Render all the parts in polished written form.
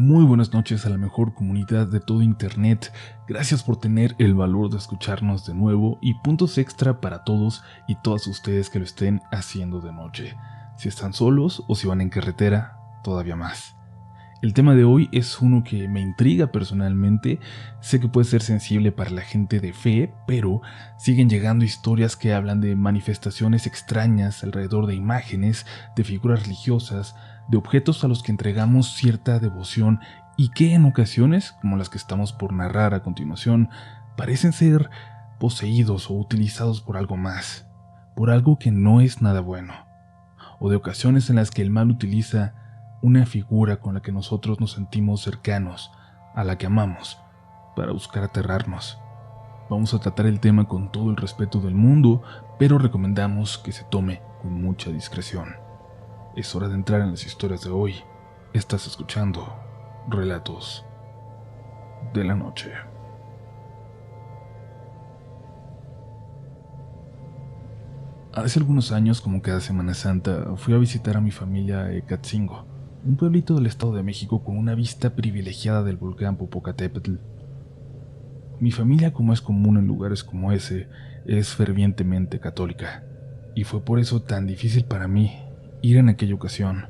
Muy buenas noches a la mejor comunidad de todo Internet. Gracias por tener el valor de escucharnos de nuevo y puntos extra para todos y todas ustedes que lo estén haciendo de noche. Si están solos o si van en carretera, todavía más. El tema de hoy es uno que me intriga personalmente. Sé que puede ser sensible para la gente de fe, pero siguen llegando historias que hablan de manifestaciones extrañas alrededor de imágenes, de figuras religiosas, de objetos a los que entregamos cierta devoción y que en ocasiones, como las que estamos por narrar a continuación, parecen ser poseídos o utilizados por algo más, por algo que no es nada bueno, o de ocasiones en las que el mal utiliza una figura con la que nosotros nos sentimos cercanos, a la que amamos, para buscar aterrarnos. Vamos a tratar el tema con todo el respeto del mundo, pero recomendamos que se tome con mucha discreción. Es hora de entrar en las historias de hoy. Estás escuchando Relatos de la Noche. Hace algunos años, como cada Semana Santa, fui a visitar a mi familia a Ecatzingo, un pueblito del Estado de México con una vista privilegiada del volcán Popocatépetl. Mi familia, como es común en lugares como ese, es fervientemente católica, y fue por eso tan difícil para mí ir en aquella ocasión.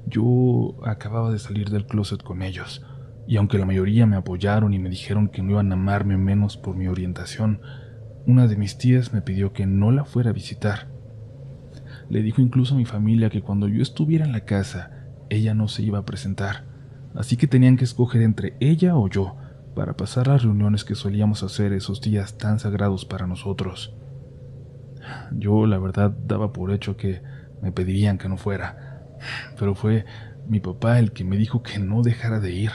Yo acababa de salir del closet con ellos, y aunque la mayoría me apoyaron y me dijeron que no iban a amarme menos por mi orientación, una de mis tías me pidió que no la fuera a visitar. Le dijo incluso a mi familia que cuando yo estuviera en la casa, ella no se iba a presentar, así que tenían que escoger entre ella o yo para pasar las reuniones que solíamos hacer esos días tan sagrados para nosotros. Yo, la verdad, daba por hecho que me pedirían que no fuera, pero fue mi papá el que me dijo que no dejara de ir,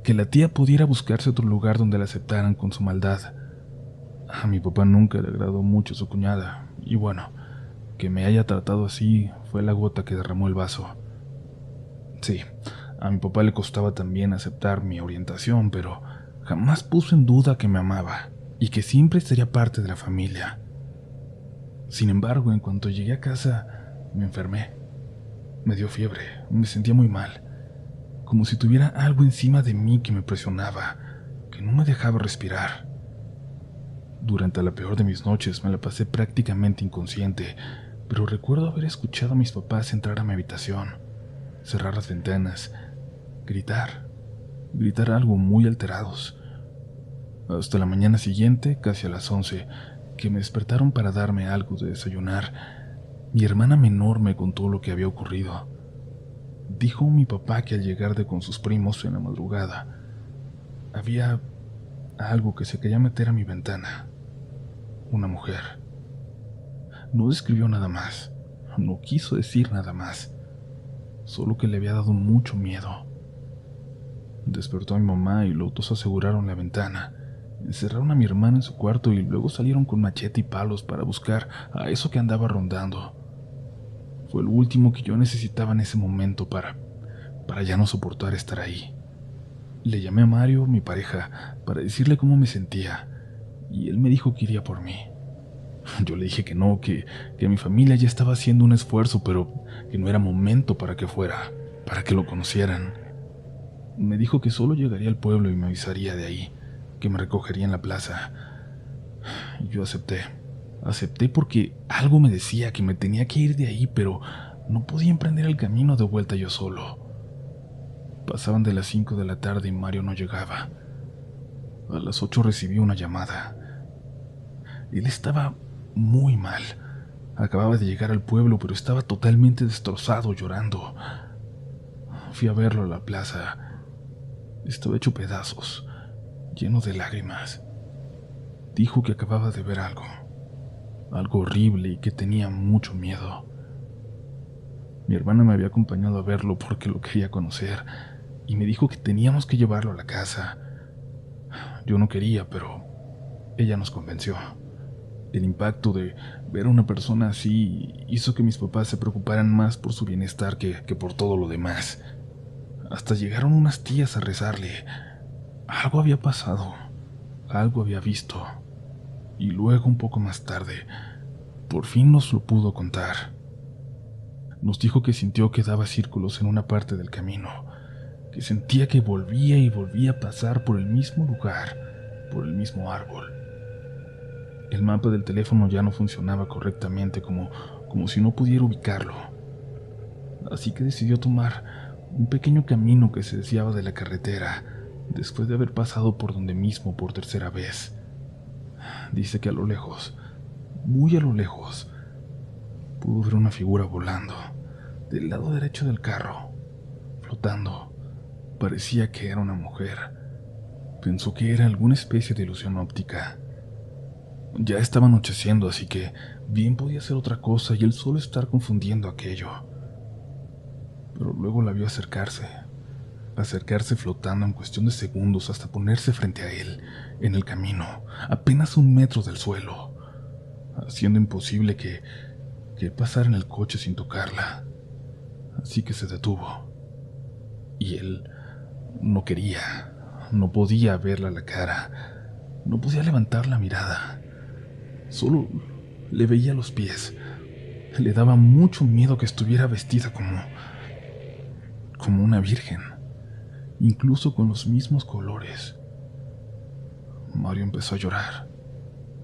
que la tía pudiera buscarse otro lugar donde la aceptaran con su maldad. A mi papá nunca le agradó mucho su cuñada, y bueno, que me haya tratado así fue la gota que derramó el vaso. Sí, a mi papá le costaba también aceptar mi orientación, pero jamás puso en duda que me amaba y que siempre sería parte de la familia. Sin embargo, en cuanto llegué a casa, me enfermé. Me dio fiebre, me sentía muy mal, como si tuviera algo encima de mí que me presionaba, que no me dejaba respirar. Durante la peor de mis noches me la pasé prácticamente inconsciente, pero recuerdo haber escuchado a mis papás entrar a mi habitación, cerrar las ventanas, gritar algo muy alterados. Hasta la mañana siguiente, casi a las 11, que me despertaron para darme algo de desayunar, mi hermana menor me contó lo que había ocurrido. Dijo mi papá que al llegar de con sus primos en la madrugada, había algo que se quería meter a mi ventana. Una mujer. No describió nada más, no quiso decir nada más, solo que le había dado mucho miedo. Despertó a mi mamá y los dos aseguraron la ventana. Encerraron a mi hermana en su cuarto y luego salieron con machete y palos para buscar a eso que andaba rondando. Fue lo último que yo necesitaba en ese momento para ya no soportar estar ahí. Le llamé a Mario, mi pareja, para decirle cómo me sentía, y él me dijo que iría por mí. Yo le dije que no, que mi familia ya estaba haciendo un esfuerzo, pero que no era momento para que fuera, para que lo conocieran. Me dijo que solo llegaría al pueblo y me avisaría de ahí, que me recogería en la plaza. Y yo acepté. Acepté porque algo me decía que me tenía que ir de ahí, pero no podía emprender el camino de vuelta yo solo. Pasaban de las 5 de la tarde y Mario no llegaba. A las 8 recibí una llamada. Él estaba muy mal. Acababa de llegar al pueblo, pero estaba totalmente destrozado, llorando. Fui a verlo a la plaza. Estaba hecho pedazos, lleno de lágrimas. Dijo que acababa de ver algo horrible y que tenía mucho miedo. Mi hermana me había acompañado a verlo porque lo quería conocer y me dijo que teníamos que llevarlo a la casa. Yo no quería, pero ella nos convenció. El impacto de ver a una persona así hizo que mis papás se preocuparan más por su bienestar que por todo lo demás. Hasta llegaron unas tías a rezarle. Algo había pasado, algo había visto. Y luego, un poco más tarde, por fin nos lo pudo contar. Nos dijo que sintió que daba círculos en una parte del camino, que sentía que volvía y volvía a pasar por el mismo lugar, por el mismo árbol. El mapa del teléfono ya no funcionaba correctamente, como si no pudiera ubicarlo. Así que decidió tomar un pequeño camino que se desviaba de la carretera, después de haber pasado por donde mismo por tercera vez. Dice que a lo lejos, muy a lo lejos, pudo ver una figura volando del lado derecho del carro, flotando. Parecía que era una mujer. Pensó que era alguna especie de ilusión óptica. Ya estaba anocheciendo, así que bien podía ser otra cosa y él solo estar confundiendo aquello. Pero luego la vio acercarse flotando en cuestión de segundos hasta ponerse frente a él, en el camino, apenas 1 metro del suelo, haciendo imposible que él pasara en el coche sin tocarla. Así que se detuvo. Y él no quería, no podía verla a la cara, no podía levantar la mirada. Solo le veía los pies. Le daba mucho miedo que estuviera vestida como una virgen, incluso con los mismos colores. Mario empezó a llorar.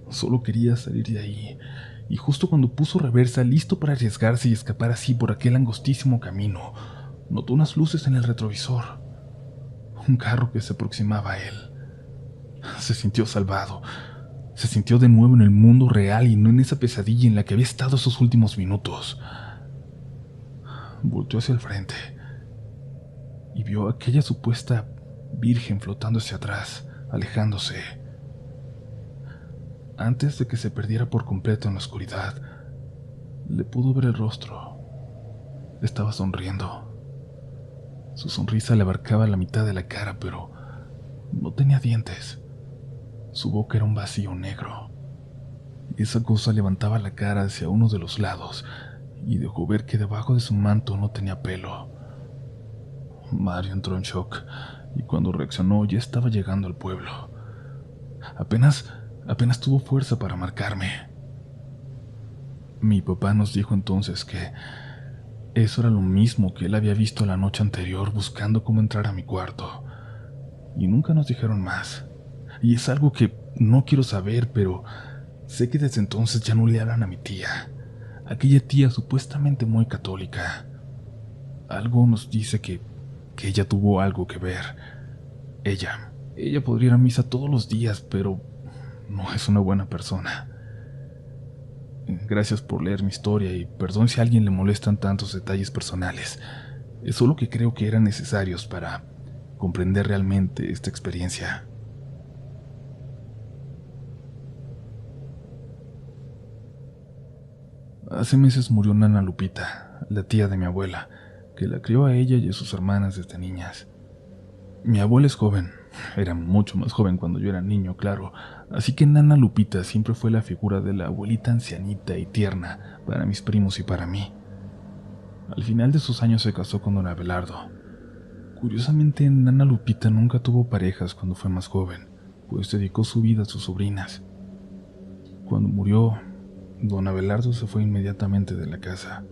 Solo quería salir de ahí, y justo cuando puso reversa, listo para arriesgarse y escapar así por aquel angostísimo camino, notó unas luces en el retrovisor. Un carro que se aproximaba a él. Se sintió salvado. Se sintió de nuevo en el mundo real y no en esa pesadilla en la que había estado esos últimos minutos. Volteó hacia el frente y vio a aquella supuesta virgen flotando hacia atrás, alejándose. Antes de que se perdiera por completo en la oscuridad, le pudo ver el rostro. Estaba sonriendo. Su sonrisa le abarcaba la mitad de la cara, pero no tenía dientes. Su boca era un vacío negro. Esa cosa levantaba la cara hacia uno de los lados y dejó ver que debajo de su manto no tenía pelo. Mario entró en shock y cuando reaccionó ya estaba llegando al pueblo. Apenas tuvo fuerza para marcarme. Mi papá nos dijo entonces que eso era lo mismo que él había visto la noche anterior buscando cómo entrar a mi cuarto. Y nunca nos dijeron más. Y es algo que no quiero saber, pero sé que desde entonces ya no le hablan a mi tía. Aquella tía supuestamente muy católica. Algo nos dice que ella tuvo algo que ver. Ella podría ir a misa todos los días, pero no es una buena persona. Gracias por leer mi historia y perdón si a alguien le molestan tantos detalles personales. Es solo que creo que eran necesarios para comprender realmente esta experiencia. Hace meses murió Nana Lupita, la tía de mi abuela, que la crió a ella y a sus hermanas desde niñas. Mi abuela es joven, era mucho más joven cuando yo era niño, claro, así que Nana Lupita siempre fue la figura de la abuelita ancianita y tierna para mis primos y para mí. Al final de sus años se casó con don Abelardo. Curiosamente, Nana Lupita nunca tuvo parejas cuando fue más joven, pues dedicó su vida a sus sobrinas. Cuando murió, don Abelardo se fue inmediatamente de la casa,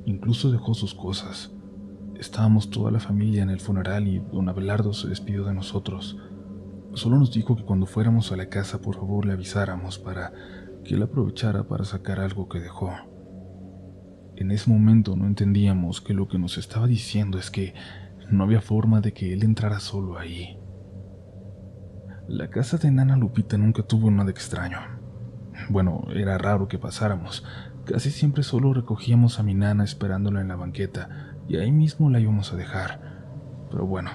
incluso dejó sus cosas. Estábamos toda la familia en el funeral y don Abelardo se despidió de nosotros. Solo nos dijo que cuando fuéramos a la casa por favor le avisáramos para que él aprovechara para sacar algo que dejó. En ese momento no entendíamos que lo que nos estaba diciendo es que no había forma de que él entrara solo ahí. La casa de Nana Lupita nunca tuvo nada extraño. Bueno, era raro que pasáramos. Casi siempre solo recogíamos a mi nana esperándola en la banqueta y ahí mismo la íbamos a dejar. Pero bueno,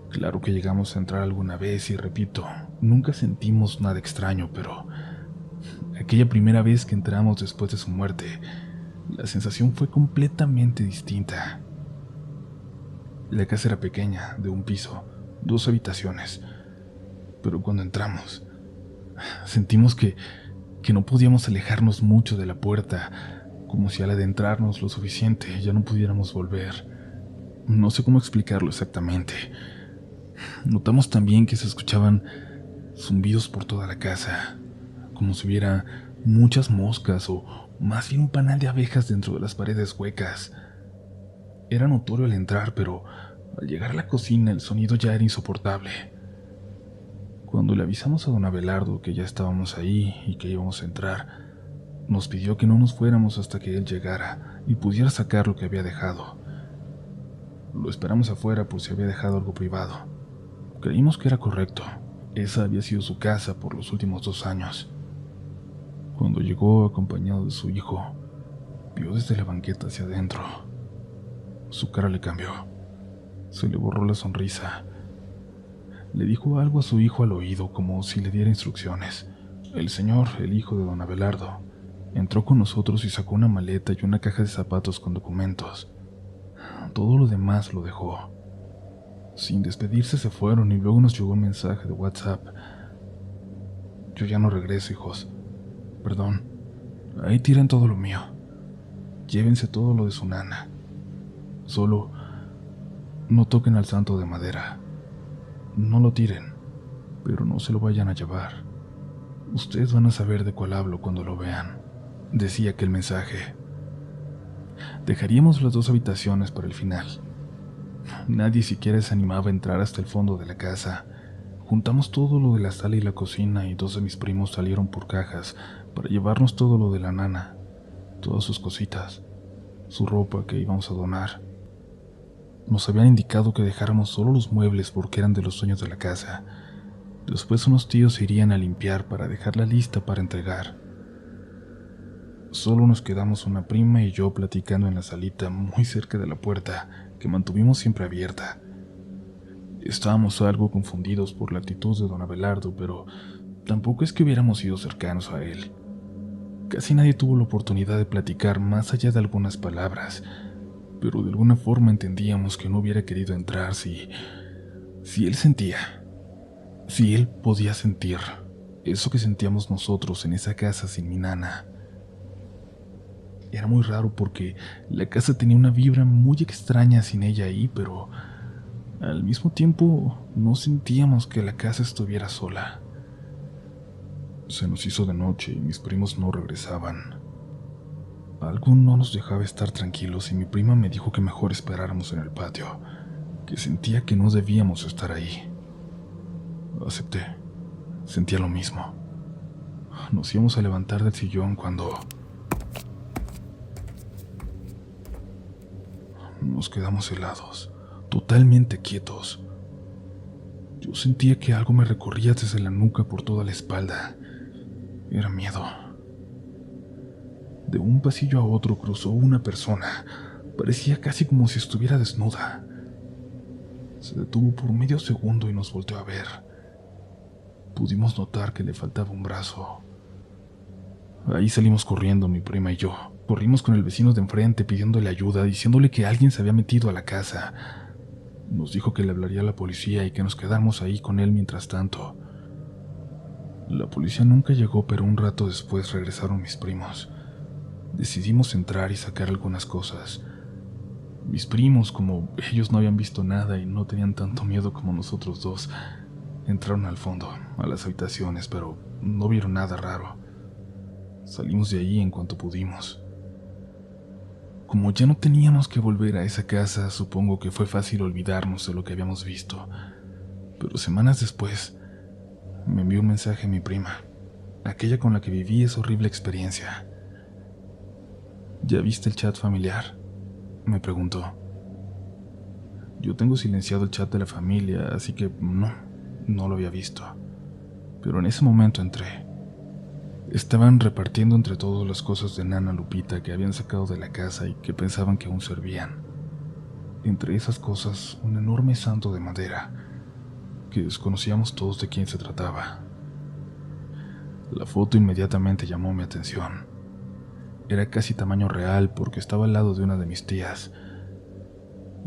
claro que llegamos a entrar alguna vez y repito, nunca sentimos nada extraño, pero aquella primera vez que entramos después de su muerte, la sensación fue completamente distinta. La casa era pequeña, de un piso, 2 habitaciones, pero cuando entramos, sentimos que no podíamos alejarnos mucho de la puerta, como si al adentrarnos lo suficiente ya no pudiéramos volver. No sé cómo explicarlo exactamente. Notamos también que se escuchaban zumbidos por toda la casa, como si hubiera muchas moscas o más bien un panal de abejas dentro de las paredes huecas. Era notorio al entrar, pero Al llegar a la cocina el sonido ya era insoportable. Cuando le avisamos a don Abelardo que ya estábamos ahí y que íbamos a entrar, nos pidió que no nos fuéramos hasta que él llegara y pudiera sacar lo que había dejado. Lo esperamos afuera por si había dejado algo privado. Creímos que era correcto. Esa había sido su casa por los últimos 2 años. Cuando llegó acompañado de su hijo, vio desde la banqueta hacia adentro. Su cara le cambió. Se le borró la sonrisa. Le dijo algo a su hijo al oído, como si le diera instrucciones. El señor, el hijo de don Abelardo, entró con nosotros y sacó una maleta y una caja de zapatos con documentos. Todo lo demás lo dejó. Sin despedirse se fueron y luego nos llegó un mensaje de WhatsApp. Yo ya no regreso, hijos. Perdón. Ahí tiran todo lo mío. Llévense todo lo de su nana. Solo no toquen al santo de madera. No lo tiren, pero no se lo vayan a llevar. Ustedes van a saber de cuál hablo cuando lo vean, decía aquel mensaje. Dejaríamos las 2 habitaciones para el final. Nadie siquiera se animaba a entrar hasta el fondo de la casa. Juntamos todo lo de la sala y la cocina y 2 de mis primos salieron por cajas para llevarnos todo lo de la nana, todas sus cositas, su ropa que íbamos a donar. Nos habían indicado que dejáramos solo los muebles porque eran de los dueños de la casa. Después unos tíos se irían a limpiar para dejarla lista para entregar. Solo nos quedamos una prima y yo platicando en la salita muy cerca de la puerta, que mantuvimos siempre abierta. Estábamos algo confundidos por la actitud de don Abelardo, pero tampoco es que hubiéramos sido cercanos a él. Casi nadie tuvo la oportunidad de platicar más allá de algunas palabras, pero de alguna forma entendíamos que no hubiera querido entrar si él sentía, si él podía sentir eso que sentíamos nosotros en esa casa sin mi nana. Era muy raro porque la casa tenía una vibra muy extraña sin ella ahí, pero al mismo tiempo no sentíamos que la casa estuviera sola. Se nos hizo de noche y mis primos no regresaban. Algo no nos dejaba estar tranquilos y mi prima me dijo que mejor esperáramos en el patio, que sentía que no debíamos estar ahí. Acepté. Sentía lo mismo. Nos íbamos a levantar del sillón cuando nos quedamos helados, totalmente quietos. Yo sentía que algo me recorría desde la nuca por toda la espalda. Era miedo. De un pasillo a otro cruzó una persona. Parecía casi como si estuviera desnuda. Se detuvo por medio segundo y nos volteó a ver. Pudimos notar que le faltaba un brazo. Ahí salimos corriendo, mi prima y yo. Corrimos con el vecino de enfrente pidiéndole ayuda, diciéndole que alguien se había metido a la casa. Nos dijo que le hablaría a la policía y que nos quedáramos ahí con él mientras tanto. La policía nunca llegó, pero un rato después regresaron mis primos. Decidimos entrar y sacar algunas cosas. Mis primos, como ellos no habían visto nada y no tenían tanto miedo como nosotros dos, entraron al fondo, a las habitaciones, pero no vieron nada raro. Salimos de ahí en cuanto pudimos. Como ya no teníamos que volver a esa casa, supongo que fue fácil olvidarnos de lo que habíamos visto. Pero semanas después, me envió un mensaje a mi prima, aquella con la que viví esa horrible experiencia. ¿Ya viste el chat familiar?, me preguntó. Yo tengo silenciado el chat de la familia, así que no lo había visto. Pero en ese momento entré. Estaban repartiendo entre todos las cosas de Nana Lupita que habían sacado de la casa y que pensaban que aún servían. Entre esas cosas, un enorme santo de madera, que desconocíamos todos de quién se trataba. La foto inmediatamente llamó mi atención. Era casi tamaño real porque estaba al lado de una de mis tías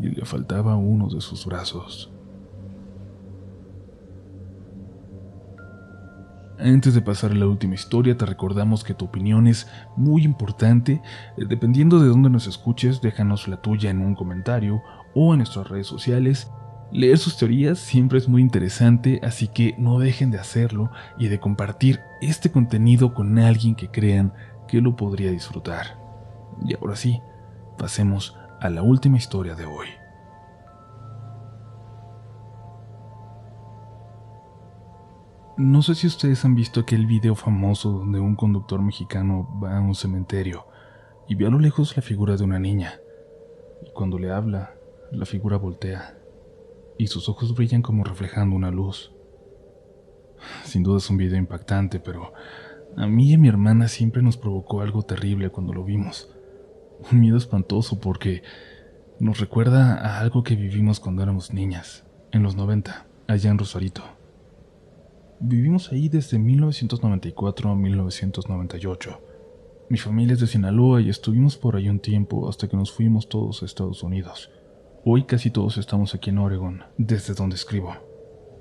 y le faltaba uno de sus brazos. Antes de pasar a la última historia, te recordamos que tu opinión es muy importante. Dependiendo de dónde nos escuches, déjanos la tuya en un comentario o en nuestras redes sociales. Leer sus teorías siempre es muy interesante, así que no dejen de hacerlo y de compartir este contenido con alguien que crean que lo podría disfrutar. Y ahora sí, pasemos a la última historia de hoy. No sé si ustedes han visto aquel video famoso donde un conductor mexicano va a un cementerio y ve a lo lejos la figura de una niña, y cuando le habla, la figura voltea, y sus ojos brillan como reflejando una luz. Sin duda es un video impactante, pero a mí y a mi hermana siempre nos provocó algo terrible cuando lo vimos. Un miedo espantoso porque nos recuerda a algo que vivimos cuando éramos niñas, en los 90, allá en Rosarito. Vivimos ahí desde 1994 a 1998. Mi familia es de Sinaloa y estuvimos por ahí un tiempo hasta que nos fuimos todos a Estados Unidos. Hoy casi todos estamos aquí en Oregon, desde donde escribo.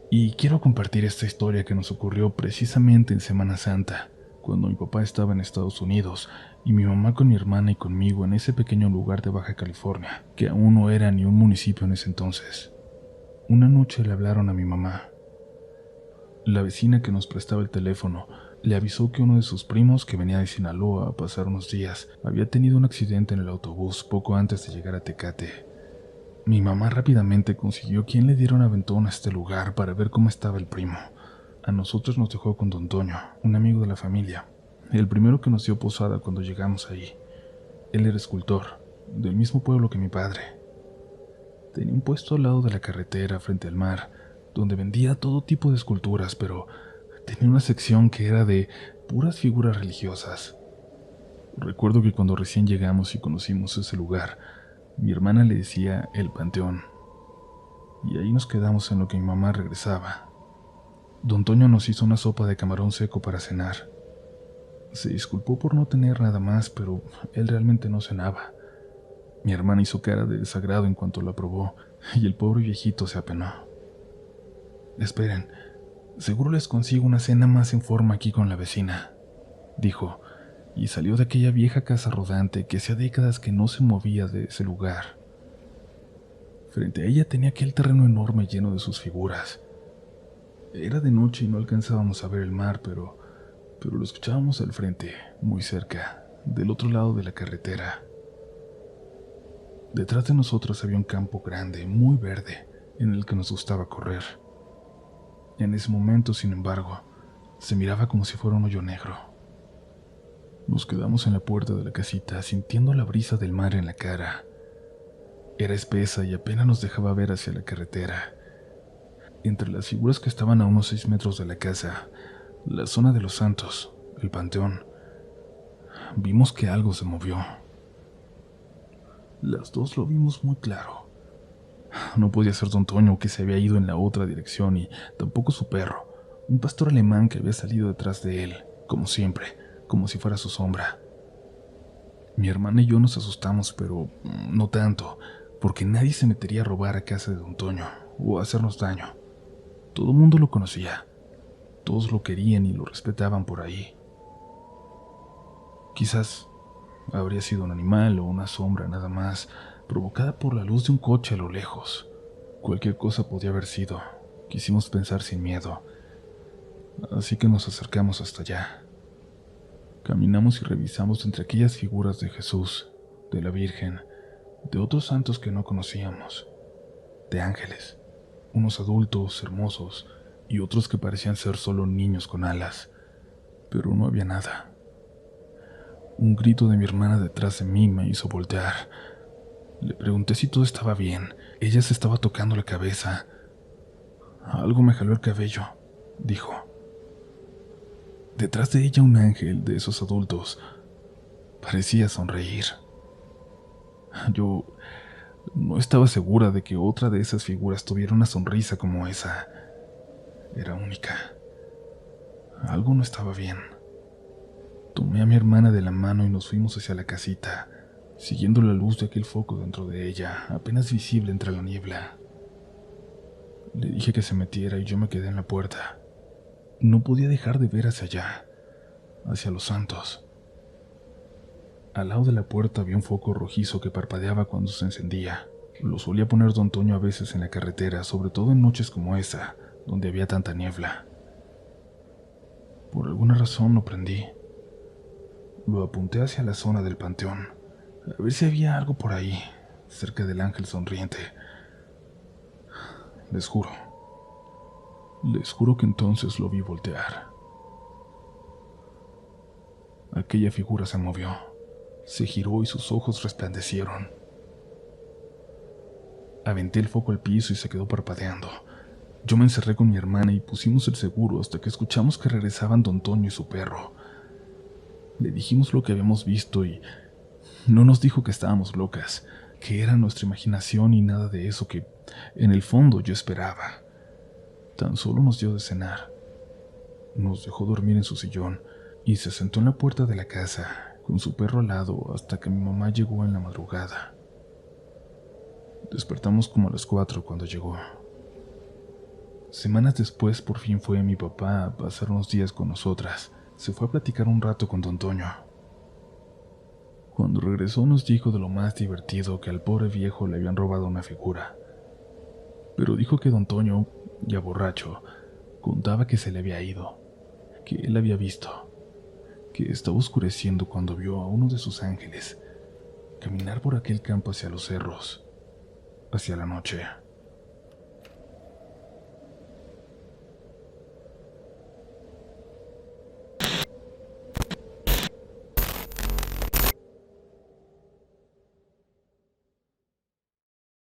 Y quiero compartir esta historia que nos ocurrió precisamente en Semana Santa, cuando mi papá estaba en Estados Unidos y mi mamá con mi hermana y conmigo en ese pequeño lugar de Baja California, que aún no era ni un municipio en ese entonces. Una noche le hablaron a mi mamá. La vecina que nos prestaba el teléfono le avisó que uno de sus primos, que venía de Sinaloa a pasar unos días, había tenido un accidente en el autobús poco antes de llegar a Tecate. Mi mamá rápidamente consiguió quien le diera un aventón a este lugar para ver cómo estaba el primo. A nosotros nos dejó con don Toño, un amigo de la familia, el primero que nos dio posada cuando llegamos ahí. Él era escultor, del mismo pueblo que mi padre. Tenía un puesto al lado de la carretera frente al mar, donde vendía todo tipo de esculturas, pero tenía una sección que era de puras figuras religiosas. Recuerdo que cuando recién llegamos y conocimos ese lugar, mi hermana le decía el Panteón, y ahí nos quedamos en lo que mi mamá regresaba. Don Toño nos hizo una sopa de camarón seco para cenar. Se disculpó por no tener nada más, pero él realmente no cenaba. Mi hermana hizo cara de desagrado en cuanto la probó, y el pobre viejito se apenó. «Esperen, seguro les consigo una cena más en forma aquí con la vecina», dijo, y salió de aquella vieja casa rodante que hacía décadas que no se movía de ese lugar. Frente a ella tenía aquel terreno enorme lleno de sus figuras. Era de noche y no alcanzábamos a ver el mar, pero lo escuchábamos al frente, muy cerca, del otro lado de la carretera. Detrás de nosotros había un campo grande, muy verde, en el que nos gustaba correr. En ese momento, sin embargo, se miraba como si fuera un hoyo negro. Nos quedamos en la puerta de la casita, sintiendo la brisa del mar en la cara. Era espesa y apenas nos dejaba ver hacia la carretera. Entre las figuras que estaban a unos 6 metros de la casa, la zona de los santos, el panteón, vimos que algo se movió. Las dos lo vimos muy claro. No podía ser don Toño, que se había ido en la otra dirección, y tampoco su perro, un pastor alemán que había salido detrás de él, como siempre, como si fuera su sombra. Mi hermana y yo nos asustamos, pero no tanto, porque nadie se metería a robar a casa de don Toño o a hacernos daño. Todo el mundo lo conocía, todos lo querían y lo respetaban por ahí. Quizás habría sido un animal o una sombra nada más, provocada por la luz de un coche a lo lejos. Cualquier cosa podía haber sido, quisimos pensar sin miedo, así que nos acercamos hasta allá. Caminamos y revisamos entre aquellas figuras de Jesús, de la Virgen, de otros santos que no conocíamos, de ángeles, unos adultos hermosos y otros que parecían ser solo niños con alas, pero no había nada. Un grito de mi hermana detrás de mí me hizo voltear. Le pregunté si todo estaba bien. Ella se estaba tocando la cabeza. «Algo me jaló el cabello», dijo. Detrás de ella un ángel de esos adultos parecía sonreír. Yo no estaba segura de que otra de esas figuras tuviera una sonrisa como esa. Era única. Algo no estaba bien. Tomé a mi hermana de la mano y nos fuimos hacia la casita, siguiendo la luz de aquel foco dentro de ella, apenas visible entre la niebla. Le dije que se metiera y yo me quedé en la puerta. No podía dejar de ver hacia allá, hacia los santos. Al lado de la puerta había un foco rojizo que parpadeaba cuando se encendía. Lo solía poner don Toño a veces en la carretera, sobre todo en noches como esa, donde había tanta niebla. Por alguna razón lo prendí. Lo apunté hacia la zona del panteón, a ver si había algo por ahí, cerca del ángel sonriente. Les juro, Les juro que entonces lo vi voltear. Aquella figura se movió, se giró y sus ojos resplandecieron. Aventé el foco al piso y se quedó parpadeando. Yo me encerré con mi hermana y pusimos el seguro hasta que escuchamos que regresaban don Toño y su perro. Le dijimos lo que habíamos visto y no nos dijo que estábamos locas, que era nuestra imaginación y nada de eso que, en el fondo, yo esperaba. Tan solo nos dio de cenar. Nos dejó dormir en su sillón y se sentó en la puerta de la casa, con su perro al lado, hasta que mi mamá llegó en la madrugada. Despertamos como a las 4 cuando llegó. Semanas después, por fin fue mi papá a pasar unos días con nosotras. Se fue a platicar un rato con don Toño. Cuando regresó nos dijo de lo más divertido que al pobre viejo le habían robado una figura. Pero dijo que don Toño, ya borracho, contaba que se le había ido, que él había visto, que estaba oscureciendo cuando vio a uno de sus ángeles caminar por aquel campo hacia los cerros, hacia la noche.